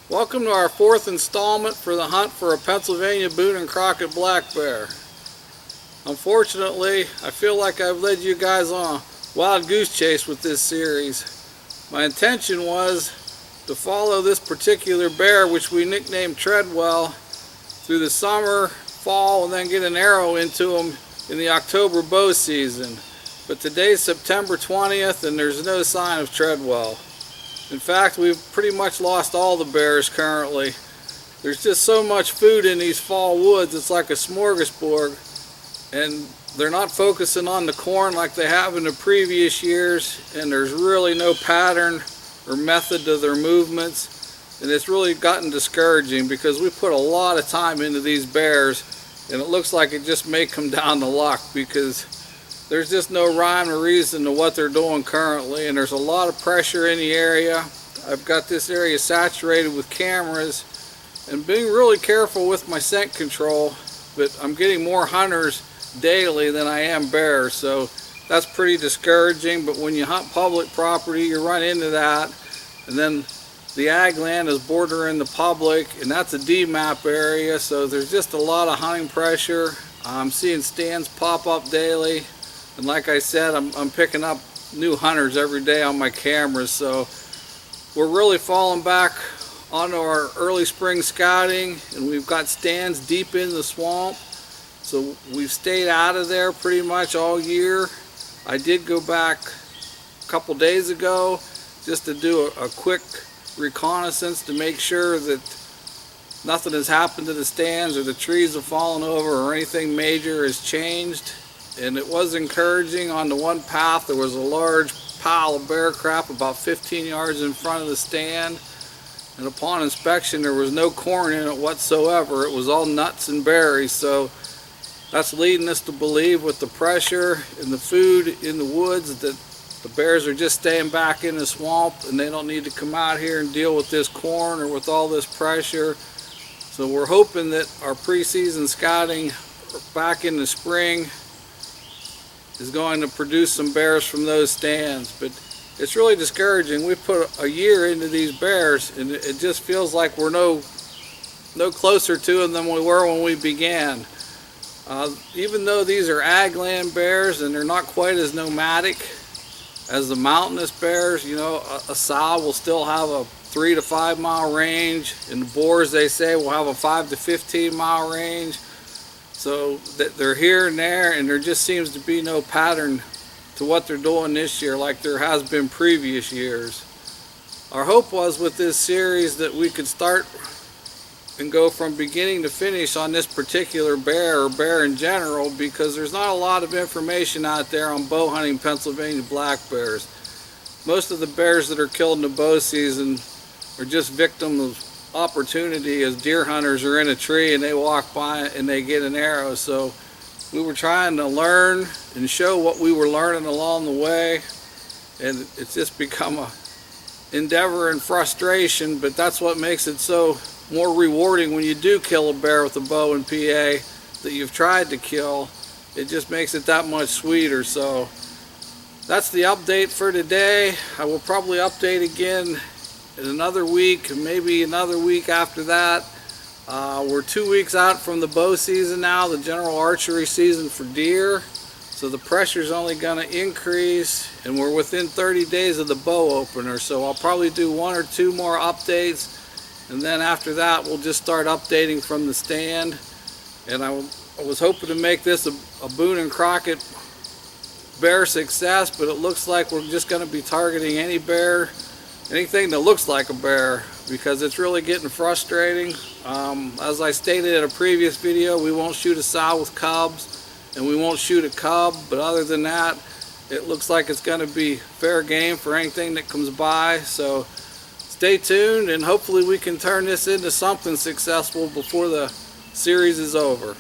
Welcome to our fourth installment for the hunt for a Pennsylvania Boone and Crockett black bear. Unfortunately, I feel like I've led you guys on a wild goose chase with this series. My intention was to follow this particular bear, which we nicknamed Treadwell, through the summer, fall, and then get an arrow into him in the October bow season. But today's September 20th and there's no sign of Treadwell. In fact, we've pretty much lost all the bears currently. There's just so much food in these fall woods, it's like a smorgasbord. And they're not focusing on the corn like they have in the previous years, and there's really no pattern or method to their movements. And it's really gotten discouraging because we put a lot of time into these bears, and it looks like it just may come down to luck because there's just no rhyme or reason to what they're doing currently, and there's a lot of pressure in the area. I've got this area saturated with cameras and being really careful with my scent control, but I'm getting more hunters daily than I am bears, so that's pretty discouraging. But when you hunt public property, you run into that, and then the ag land is bordering the public, and that's a DMAP area, so there's just a lot of hunting pressure. I'm seeing stands pop up daily. And like I said, I'm picking up new hunters every day on my cameras, so we're really falling back onto our early spring scouting, and we've got stands deep in the swamp, so we've stayed out of there pretty much all year. I did go back a couple days ago just to do a quick reconnaissance to make sure that nothing has happened to the stands or the trees have fallen over or anything major has changed. And it was encouraging. On the one path there was a large pile of bear crap about 15 yards in front of the stand, and upon inspection there was no corn in it whatsoever. It was all nuts and berries, so that's leading us to believe with the pressure and the food in the woods that the bears are just staying back in the swamp and they don't need to come out here and deal with this corn or with all this pressure. So we're hoping that our preseason scouting back in the spring is going to produce some bears from those stands. But it's really discouraging. We put a year into these bears and it just feels like we're no closer to them than we were when we began. Even though these are ag land bears and they're not quite as nomadic as the mountainous bears, you know, a sow will still have a 3 to 5 mile range, and the boars, they say, will have a 5 to 15 mile range. So they're here and there, and there just seems to be no pattern to what they're doing this year like there has been previous years. Our hope was with this series that we could start and go from beginning to finish on this particular bear or bear in general, because there's not a lot of information out there on bow hunting Pennsylvania black bears. Most of the bears that are killed in the bow season are just victims of opportunity, as deer hunters are in a tree and they walk by and they get an arrow. So we were trying to learn and show what we were learning along the way, and it's just become a endeavor and frustration, but that's what makes it so more rewarding when you do kill a bear with a bow and PA that you've tried to kill. It just makes it that much sweeter. So that's the update for today. I will probably update again in another week, and maybe another week after that. We're 2 weeks out from the bow season now, the general archery season for deer, so the pressure's only going to increase, and we're within 30 days of the bow opener, so I'll probably do 1 or 2 more updates, and then after that we'll just start updating from the stand. And I was hoping to make this a Boone and Crockett bear success, but it looks like we're just going to be targeting any bear, anything that looks like a bear, because it's really getting frustrating. As I stated in a previous video, we won't shoot a sow with cubs and we won't shoot a cub, but other than that it looks like it's going to be fair game for anything that comes by. So stay tuned, and hopefully we can turn this into something successful before the series is over.